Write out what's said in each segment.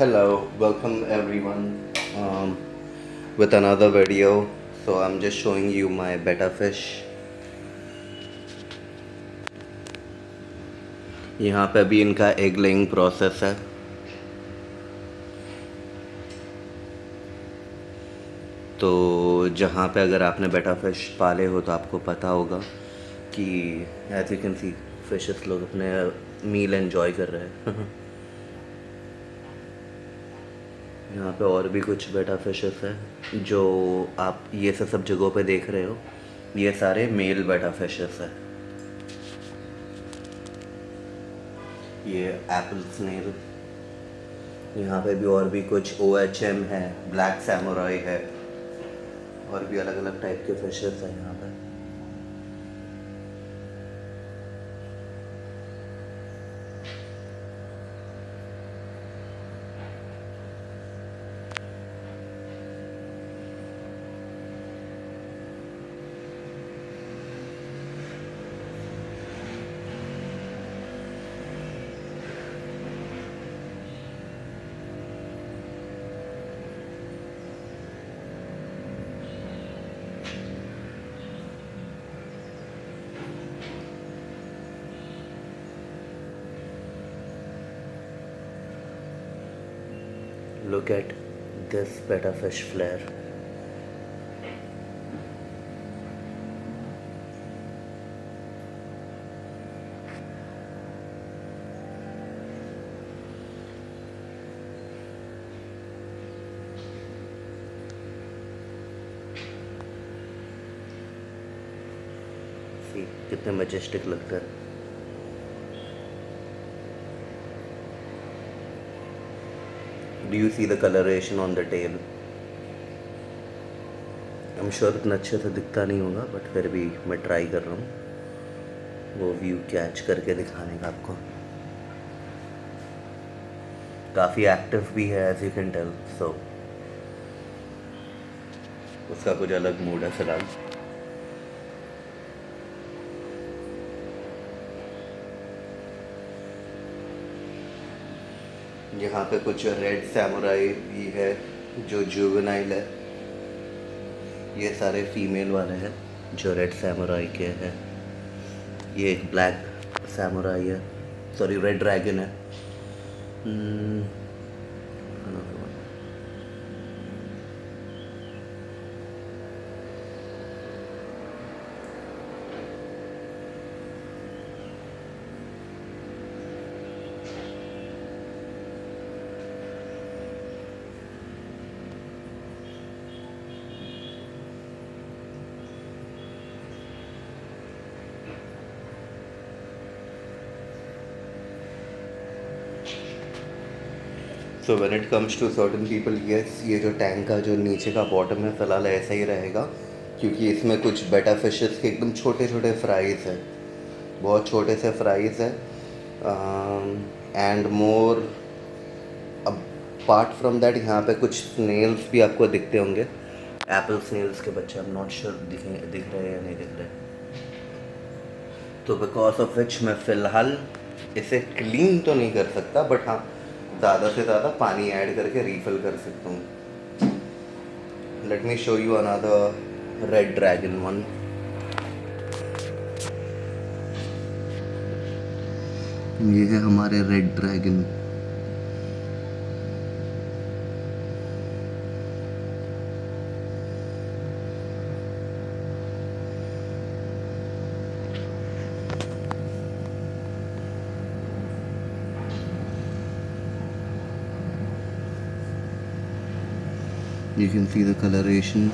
Hello, welcome everyone with another video. So I'm just showing you my betta fish. यहाँ पे अभी इनका egg laying process है. तो जहाँ पे अगर आपने बेटा फिश पाले हो तो आपको पता होगा कि as you can see fishes लोग अपने मील एंजॉय कर रहे हैं. यहाँ पे और भी कुछ बेटा फिशेस है जो आप ये सब जगहों पे देख रहे हो. ये सारे मेल बेटा फिशेस है. ये एप्पल स्नेल. यहाँ पे भी और भी कुछ OHM है, ब्लैक सैमुराई है, और भी अलग अलग टाइप के फिशेस हैं यहाँ पे. Look at this betta fish flare. See, कितने मजेस्टिक लगता है. Do you see the coloration on the tail? I'm sure इतना अच्छे से दिखता नहीं होगा, बट फिर भी मैं ट्राई कर रहा हूँ वो व्यू कैच करके दिखाने का आपको. काफ़ी एक्टिव भी है एज यू कैन टेल. सो उसका कुछ अलग मूड है फिलहाल. यहाँ पे कुछ रेड सैमुराई भी है जो जुवेनाइल है. ये सारे फीमेल वाले हैं जो रेड सैमुराई के हैं. ये एक ब्लैक सैमुराई है, सॉरी रेड ड्रैगन है. So when it comes to certain people, yes, ये जो टैंक का जो नीचे का बॉटम है फ़िलहाल ऐसा ही रहेगा, क्योंकि इसमें कुछ बेटा फिशेस के एकदम छोटे छोटे फ्राइज़ हैं. बहुत छोटे से फ्राइज़ है. And more apart from that यहाँ पे कुछ स्नेल्स भी आपको दिखते होंगे. एप्पल स्नेल्स के बच्चे. आई एम नॉट श्योर दिख रहे हैं या नहीं दिख रहे. तो बिकॉज ऑफ विच मैं फ़िलहाल इसे क्लीन तो नहीं कर सकता, बट हाँ ज़्यादा से ज़्यादा पानी ऐड करके रीफ़िल कर सकता हूँ. Let me show you another red dragon one. ये है हमारे red dragon. You can see the coloration.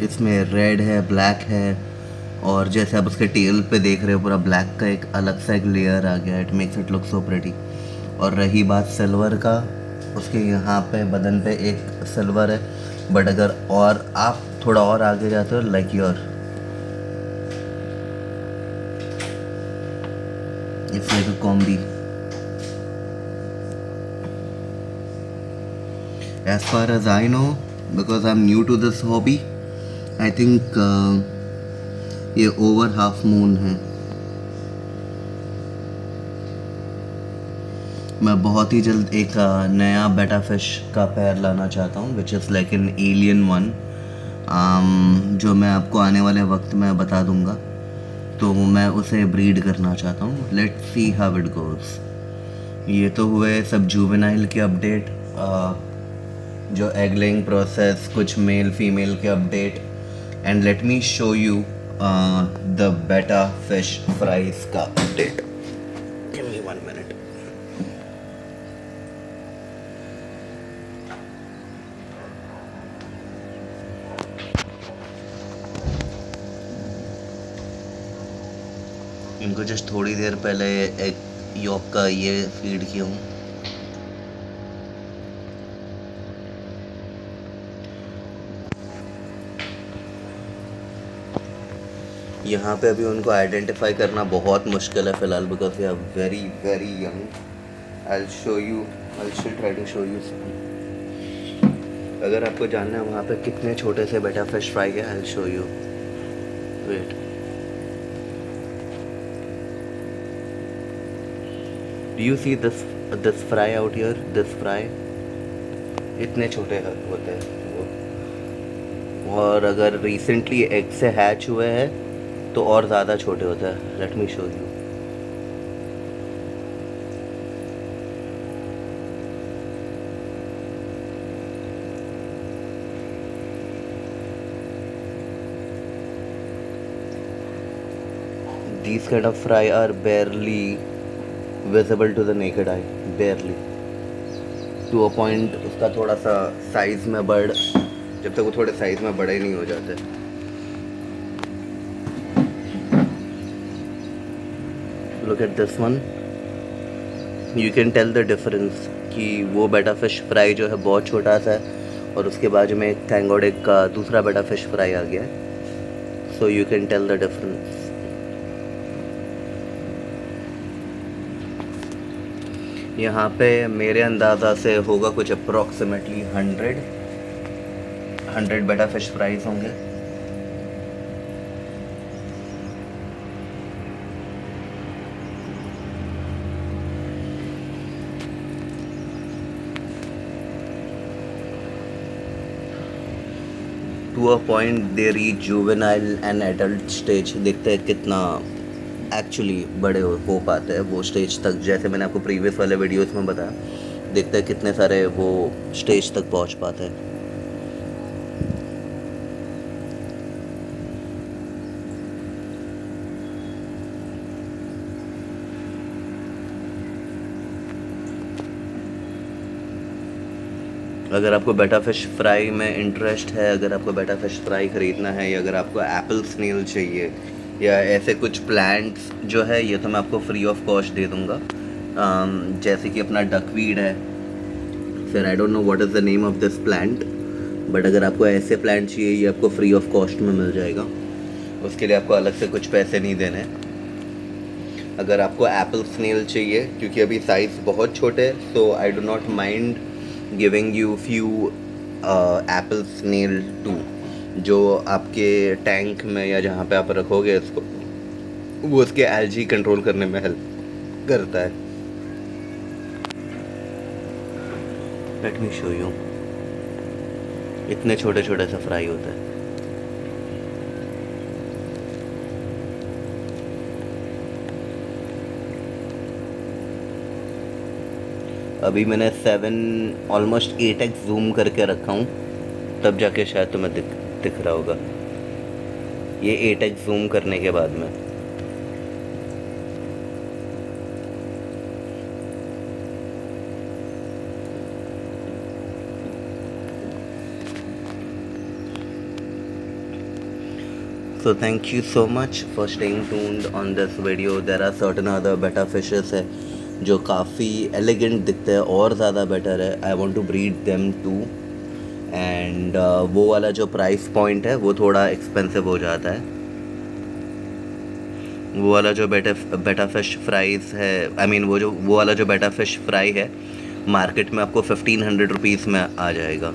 इसमें रेड है, ब्लैक है, और जैसे आप उसके टेल पे देख रहे हो पूरा ब्लैक का एक अलग सा एक लेयर आ गया. It makes it look so pretty. और रही बात सिल्वर का, उसके यहाँ पे बदन पे एक सिल्वर है, बट अगर और आप थोड़ा और आगे जाते हो like your, it's like a combi. As far as I know, because I'm new to this hobby, I think ये ओवर हाफ मून है। मैं बहुत ही जल्द एक नया बेटा फिश का पैर लाना चाहता हूँ, which is like an alien one, जो मैं आपको आने वाले वक्त में बता दूंगा। तो मैं उसे ब्रीड करना चाहता हूँ। Let's see how it goes. ये तो हुए सब जुवेनाइल के अपडेट, जो एग लेइंग प्रोसेस, कुछ मेल फीमेल के update, and let me show you the बेटा फिश फ्राइज का अपडेट। Give me 1 minute. इनको जस्ट थोड़ी देर पहले एग यॉक का ये फीड किया हूँ। यहाँ पे अभी उनको आइडेंटिफाई करना बहुत मुश्किल है फ़िलहाल, because they are very very young. I will still try to show you. अगर आपको जानना है वहाँ पे कितने छोटे से बेटा फिश फ्राई है, I will show you. Wait, do you see this fry out here, this fry? इतने छोटे होते हैं वो, और अगर रिसेंटली एग से हैच हुए हैं तो और ज़्यादा छोटे होते हैं। Let me show you. These kind of fry are barely visible to the naked eye, barely, to a point उसका थोड़ा सा साइज में बढ़, जब तक वो थोड़े साइज में बड़े नहीं हो जाते। Look at this one, you can tell the difference कि वो बेटा फिश फ्राई जो है बहुत छोटा सा है, और उसके बाजू में एक थैंक गॉड एक का दूसरा बेटा फिश फ्राई आ गया है। So you can tell the difference। यहाँ पे मेरे अंदाज़ा से होगा कुछ अप्रॉक्सीमेटली 100 बेटा फिश फ्राइज होंगे। To a point they reach juvenile and adult stage. देखते हैं कितना एक्चुअली बड़े हो पाते हैं वो स्टेज तक, जैसे मैंने आपको प्रीवियस वाले वीडियोस में बताया। देखते हैं कितने सारे वो स्टेज तक पहुंच पाते हैं। अगर आपको बेटा फिश फ्राई में इंटरेस्ट है, अगर आपको बेटा फिश फ्राई ख़रीदना है, या अगर आपको एप्पल स्नेल चाहिए, या ऐसे कुछ प्लांट्स जो है, ये तो मैं आपको फ्री ऑफ कॉस्ट दे दूँगा। जैसे कि अपना डकवीड है, फिर I don't know what is the name of this plant, but अगर आपको ऐसे प्लांट चाहिए, ये आपको फ्री ऑफ कॉस्ट में मिल जाएगा। उसके लिए आपको अलग से कुछ पैसे नहीं देने। अगर आपको एप्पल स्नेल चाहिए, क्योंकि अभी साइज़ बहुत छोटे है, so I do not mind giving you few apple snail too, जो आपके टैंक में या जहाँ पे आप रखोगे इसको, वो उसके एलजी कंट्रोल करने में हेल्प करता है। Let me show you. इतने छोटे छोटे से फ्राई होते हैं। अभी मैंने 7 ऑलमोस्ट 8x जूम करके रखा हूँ, तब जाके शायद तुम्हें दिख रहा होगा, ये 8x जूम करने के बाद में। So thank you so much for staying tuned on this video. There are certain other betta fishes है जो काफ़ी एलिगेंट दिखते हैं और ज़्यादा बेटर है। I want to breed them too, and वो वाला जो प्राइस पॉइंट है वो थोड़ा एक्सपेंसिव हो जाता है। वो वाला जो बेटा फिश फ्राइज है, आई मीन वो वाला जो बेटा फिश फ्राई है, मार्केट में आपको 1500 रुपीज़ में आ जाएगा।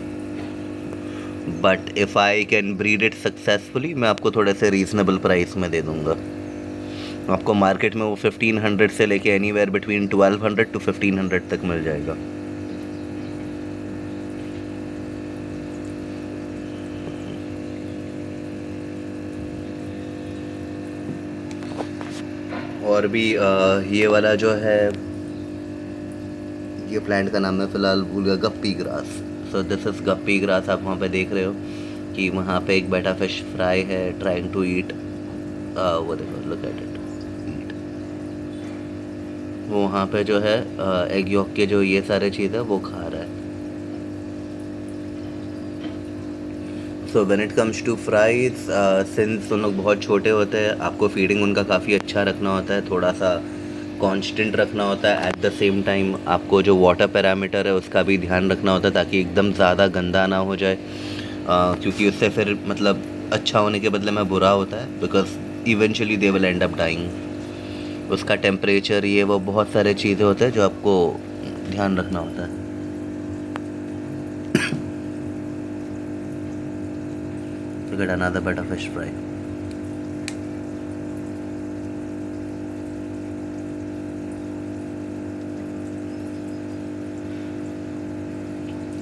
But if I can breed it successfully मैं आपको थोड़े से रीज़नेबल प्राइस में दे दूँगा। आपको मार्केट में वो 1500 से लेके एनीवेयर बिटवीन 1200 to 1500 तक मिल जाएगा। और भी ये वाला जो है, ये प्लांट का नाम मैं फ़िलहाल भूल गया, guppy grass. So this is guppy grass. आप वहाँ पे देख रहे हो कि वहाँ पे एक बेटा फिश फ्राई है ट्राइंग टू ईट, वो देखो, लुक एट इट, ईट। वो वहाँ पे जो है एग यॉक के जो ये सारे चीज़ है वो खा रहा है। So when it comes to fries, since उन लोग बहुत छोटे होते हैं, आपको फीडिंग उनका काफ़ी अच्छा रखना होता है, थोड़ा सा कांस्टेंट रखना होता है। एट द सेम टाइम आपको जो वाटर पैरामीटर है उसका भी ध्यान रखना होता है ताकि एकदम ज़्यादा गंदा ना हो जाए, क्योंकि उससे फिर मतलब अच्छा होने के बदले में बुरा होता है, because eventually they will end up dying. उसका टेम्परेचर, ये वो बहुत सारे चीज़ें होते हैं जो आपको ध्यान रखना होता है। Get another bit of fish fry.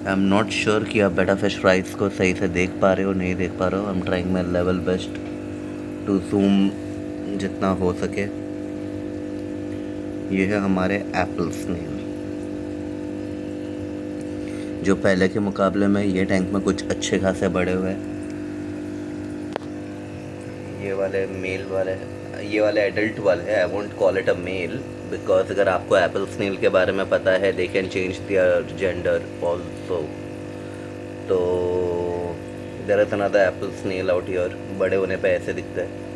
I am not sure कि आप बेटा फिश फ्राइज को सही से देख पा रहे हो, नहीं देख पा रहे हो। I am trying my level best to zoom जितना हो सके। ये है हमारे एप्पल स्नेल, जो पहले के मुकाबले में ये टैंक में कुछ अच्छे खासे बड़े हुए हैं। ये वाले मेल वाले, ये वाले एडल्ट वाले हैं। I won't call it a male because अगर आपको एप्पल स्नेल के बारे में पता है, they can change their gender also. तो there is another apple snail out here. बड़े होने पे ऐसे दिखता है।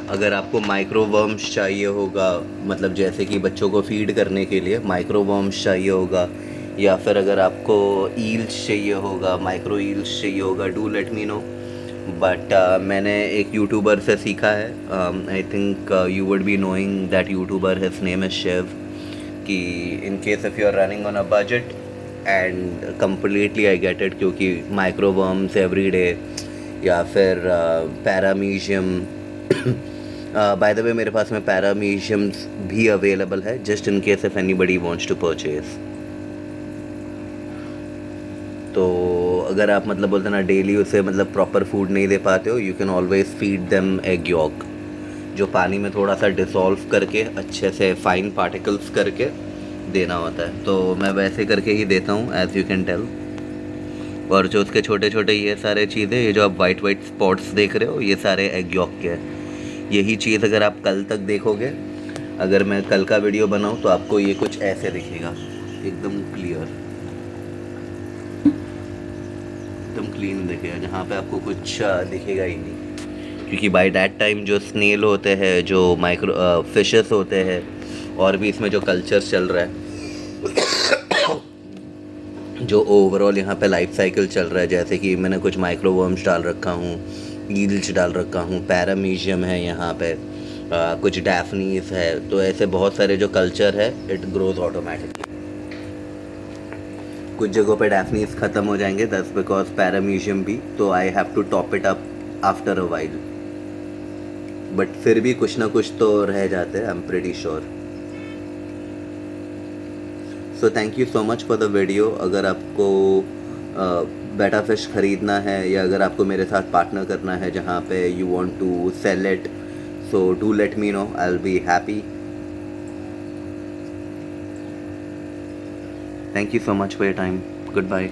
अगर आपको माइक्रोवर्म्स चाहिए होगा, मतलब जैसे कि बच्चों को फीड करने के लिए माइक्रोवर्म्स चाहिए होगा, या फिर अगर आपको ईल्स चाहिए होगा, माइक्रो ईल्स चाहिए होगा, do let me know. But मैंने एक यूट्यूबर से सीखा है, I think you would be knowing that YouTuber, his name is Shev, कि in case if you are running on a budget and completely I get it, क्योंकि microworms every day या फिर paramecium by the way मेरे पास में पैरामीशियम्स भी available है, just in case if anybody wants to purchase. तो अगर आप मतलब बोलते ना डेली उसे मतलब प्रॉपर फूड नहीं दे पाते हो, you can always feed them egg York, जो पानी में थोड़ा सा डिसॉल्व करके अच्छे से फाइन पार्टिकल्स करके देना होता है। तो मैं वैसे करके ही देता हूँ, एज यू कैन टेल। और जो उसके छोटे छोटे ये सारे चीज़ें, ये जो आप वाइट वाइट स्पॉट्स देख रहे हो, ये सारे एग यॉक के हैं। यही चीज़ अगर आप कल तक देखोगे, अगर मैं कल का वीडियो बनाऊँ तो आपको ये कुछ ऐसे दिखेगा, एकदम क्लियर, एकदम क्लीन दिखेगा, जहाँ पे आपको कुछ दिखेगा ही नहीं। क्योंकि बाय दैट टाइम जो स्नेल होते हैं, जो माइक्रो फिशेस होते हैं, और भी इसमें जो कल्चर चल रहा है, जो ओवरऑल यहाँ पे लाइफ साइकिल चल रहा है, जैसे कि मैंने कुछ माइक्रोवर्म्स डाल रखा हूँ, ईल्स डाल रखा हूँ, पैरामीशियम है यहाँ पे, कुछ डैफनीज है, तो ऐसे बहुत सारे जो कल्चर है, इट ग्रोज ऑटोमेटिकली। कुछ जगहों पे डैफनीज ख़त्म हो जाएंगे, दैट्स बिकॉज पैरामीशियम भी, तो I have to top it up after a while, but फिर भी कुछ ना कुछ तो रह जाते हैं, I am pretty sure. So thank you so much for the video. अगर आपको बेटा फिश ख़रीदना है, या अगर आपको मेरे साथ पार्टनर करना है जहाँ पे you want to sell it, so do let me know, I will be happy. Thank you so much for your time. Goodbye.